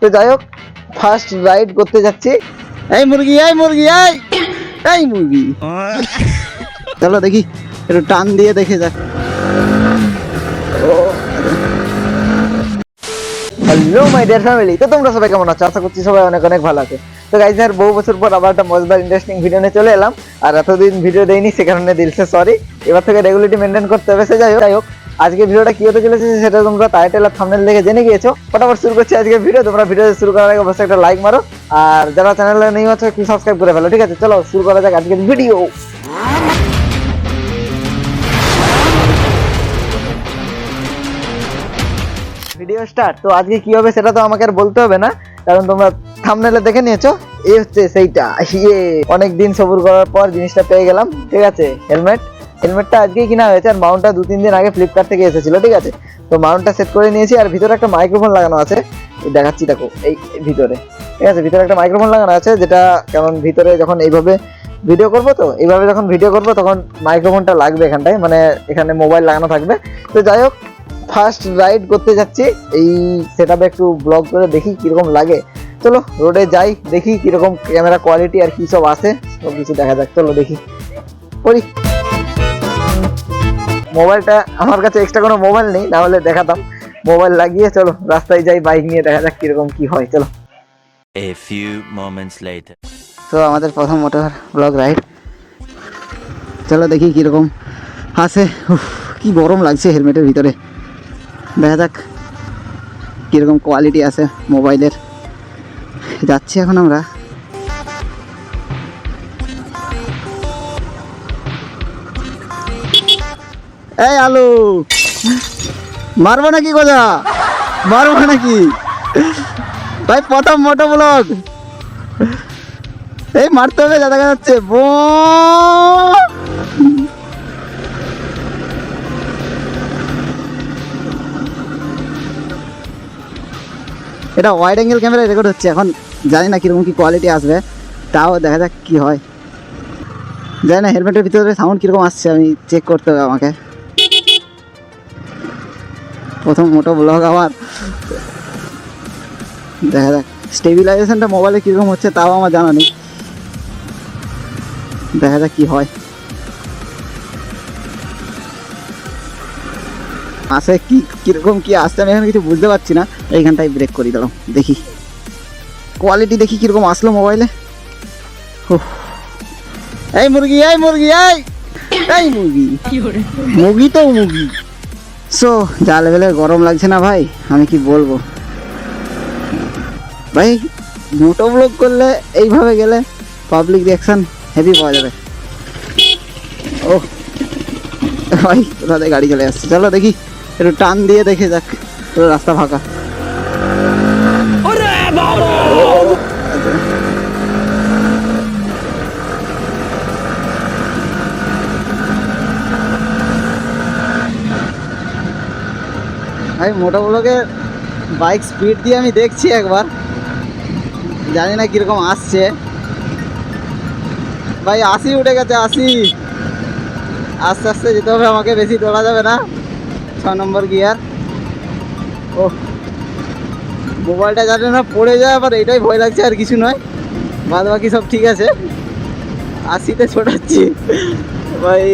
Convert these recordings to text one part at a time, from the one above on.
তো যাই হোক, ফার্স্ট রাইড করতে যাচ্ছি। এই মুরগি, এই মুরগি, এই মুরগি, চলো দেখি একটু টান দিয়ে দেখে যাক। হ্যালো মাই ডিয়ার ফ্যামিলি, তো তোমরা সবাই কেমন আছো? আশা করছি সবাই অনেক অনেক ভালো আছে। তো গাইস, আর বহু বছর পর আবার একটা মজাদার ইন্টারেস্টিং ভিডিও নিয়ে চলে এলাম। আর এতদিন ভিডিও দেইনি, সে কারণে দিল সে সরি। এবার থেকে রেগুলারিটি মেনটেন করতে হবে। সে যাই হোক, আজকে ভিডিওটা কি হতে চলেছে সেটা তোমরা টাইটেল আর থাম্বনেল দেখে জেনে গিয়েছো। ফটাফট শুরু করছি আজকে ভিডিও। তোমরা ভিডিও শুরু করার আগে অবশ্যই একটা লাইক মারো, আর যারা চ্যানেলে নেই আছো একটু সাবস্ক্রাইব করে ফেলো। ঠিক আছে, চলো শুরু করা যাক আজকের ভিডিও। Video start. তো আজকে কি হবে সেটা তো আমাকে আর বলতে হবে না, কারণ তোমরা থাম্বনেলে দেখে নিয়েছো। এই হচ্ছে সেইটা, অনেক দিন সবুর করার পর জিনিসটা পেয়ে গেলাম। ঠিক আছে, হেলমেটটা আজকেই কিনা হয়েছে, আর মাউন্টটা 2-3 দিন আগে ফ্লিপকার্ট থেকে এসেছিল। ঠিক আছে, তো মাউন্টটা সেট করে নিয়েছি, আর ভিতরে একটা মাইক্রোফোন লাগানো আছে, দেখাচ্ছি দেখো এই ভিতরে। ঠিক আছে, ভিতরে একটা মাইক্রোফোন লাগানো আছে, যেটা কারণ ভিতরে যখন এইভাবে ভিডিও করবো, তো এইভাবে যখন ভিডিও করবো তখন মাইক্রোফোনটা লাগবে এখানটায়, মানে এখানে মোবাইল লাগানো থাকবে। তো যাই হোক, ফার্স্ট রাইড করতে যাচ্ছি। এই সেটআপে একটু ব্লগ করে দেখি কিরকম লাগে। চলো রোডে যাই, দেখি কিরকম ক্যামেরা কোয়ালিটি আর কি সব আছে, সব কিছু দেখা যাক। চলো দেখি করি। মোবাইলটা আমার কাছে এক্সট্রা কোনো মোবাইল নেই, না হলে দেখাতাম। মোবাইল লাগিয়ে চলো রাস্তায় যাই, বাইক নিয়ে দেখা যাক কিরকম কি হয়। চলো। A few moments later. তো আমাদের প্রথম মোটর ব্লগ রাইড, চলো দেখি কিরকম আছে। কি গরম লাগছে হেলমেটের ভিতরে, দেখা যাক কিরকম কোয়ালিটি আছে মোবাইলের। যাচ্ছি এখন আমরা। এই আলু মারবো নাকি? গোজা মারবো নাকি ভাই? প্রথম মোটো ব্লগ, এই মারতে হবে, যা দেখা যাচ্ছে। এটা ওয়াইড অ্যাঙ্গেল ক্যামেরায় রেকর্ড হচ্ছে এখন, জানি না কিরকম কি কোয়ালিটি আসবে, তাও দেখা যাক কি হয়। জানি না হেলমেটের ভিতরে সাউন্ড কিরকম আসছে, আমি চেক করতে হবে আমাকে। প্রথম মোটো ব্লগ আমার, দেখা যাক স্টেবিলাইজেশনটা মোবাইলে কীরকম হচ্ছে তাও আমার জানা নেই, দেখা যাক কি হয়। আসে কি কীরকম কি আসছে আমি এখন কিছু বুঝতে পারছি না। এইখানটায় ব্রেক করি, দাঁড়াও দেখি কোয়ালিটি, দেখি কীরকম আসলো মোবাইলে। এই মুরগি, এই মুরগি, এই মুরগি, মুরগি তো মুরগি। সো যা লেভেলের গরম লাগছে না ভাই, আমি কি বলবো ভাই। মোটো ব্লগ করলে এইভাবে গেলে পাবলিক রিয়াকশন হেভি পাওয়া যাবে। ও ভাই, কোথাতে গাড়ি চলে আসছে, চলো দেখি একটু টান দিয়ে দেখে যাক। পুরো রাস্তা ফাঁকা। ভাই মোটো ব্লগে বাইক স্পিড দিয়ে আমি দেখছি একবার, জানি না কীরকম আসছে ভাই। 80 উঠে গেছে, 80। আস্তে আস্তে যেতে হবে আমাকে, বেশি তোলা যাবে না। 6 নম্বর গিয়ার। ও মোবাইলটা জানি না পড়ে যায়, আবার এটাই ভয় লাগছে, আর কিছু নয়। বাদ বাকি সব ঠিক আছে। 80-তে ছোটাচ্ছি ভাই,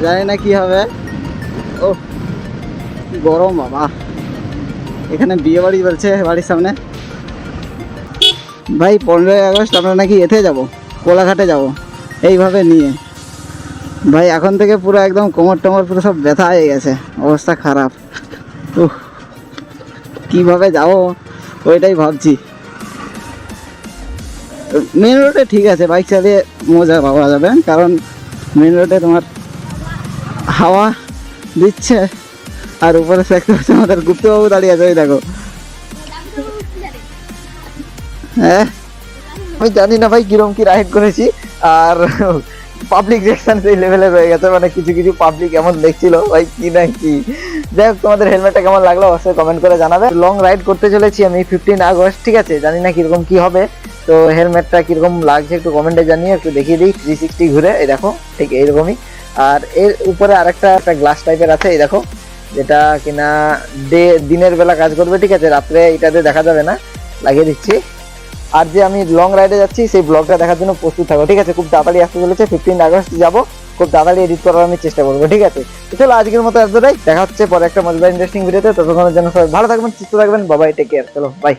জানি না কি হবে। ও গরম বাবা। এখানে বিয়ে বাড়ি বলছে বাড়ির সামনে। ভাই 15ই আগস্ট আমরা নাকি এতে যাব, কোলাঘাটে যাব, এইভাবে নিয়ে ভাই। এখন থেকে পুরো একদম কোমর টোমর পুরো সব ব্যথা হয়ে গেছে, অবস্থা খারাপ। কীভাবে যাবো ওইটাই ভাবছি। মেন রোডে ঠিক আছে, বাইক চালিয়ে মজা পাওয়া যাবে, কারণ মেন রোডে তোমার হাওয়া দিচ্ছে, আর উপরে দেখতে পাচ্ছি আমাদের গুপ্তবাবু দাঁড়িয়ে আছে, ওই দেখো। হ্যাঁ আমি জানি না ভাই কিরম কি রাইড করেছি, আর পাবলিক রিঅ্যাকশন সেই লেভেলে রয়ে গেছে, মানে কিছু কিছু পাবলিক এমন দেখছিল ভাই কি না কি। যাই হোক, তোমাদের হেলমেটটা কেমন লাগলো অবশ্যই কমেন্ট করে জানাবে। লং রাইড করতে চলেছি আমি 15 আগস্ট। ঠিক আছে, জানি না কিরকম কি হবে, তো হেলমেটটা কিরকম লাগছে একটু কমেন্টে জানিয়ে, একটু দেখিয়ে দিই 360 ঘুরে। এই দেখো ঠিক এইরকমই, আর এর উপরে আরেকটা গ্লাস টাইপের আছে, এই দেখো যেটা কিনা দিনের বেলা কাজ করবে, ঠিক আছে, রাত্রে এটাতে দেখা যাবে না, লাগিয়ে দিচ্ছি। আর যে আমি লং রাইডে যাচ্ছি সেই ব্লগটা দেখার জন্য প্রস্তুত থাকো, ঠিক আছে, খুব তাড়াতাড়ি আসতে চলেছে, 15 আগস্ট যাবো, খুব তাড়াতাড়ি এডিট করার আমি চেষ্টা করবো, ঠিক আছে। তো চলো আজকের মতো এতটাই, দেখা হচ্ছে পরে একটা মজাদার ইন্টারেস্টিং ভিডিওতে, ততক্ষণের জন্য সবাই ভালো থাকবেন, সুস্থ থাকবেন, বাবাই, টেক কেয়ার, চলো বাই।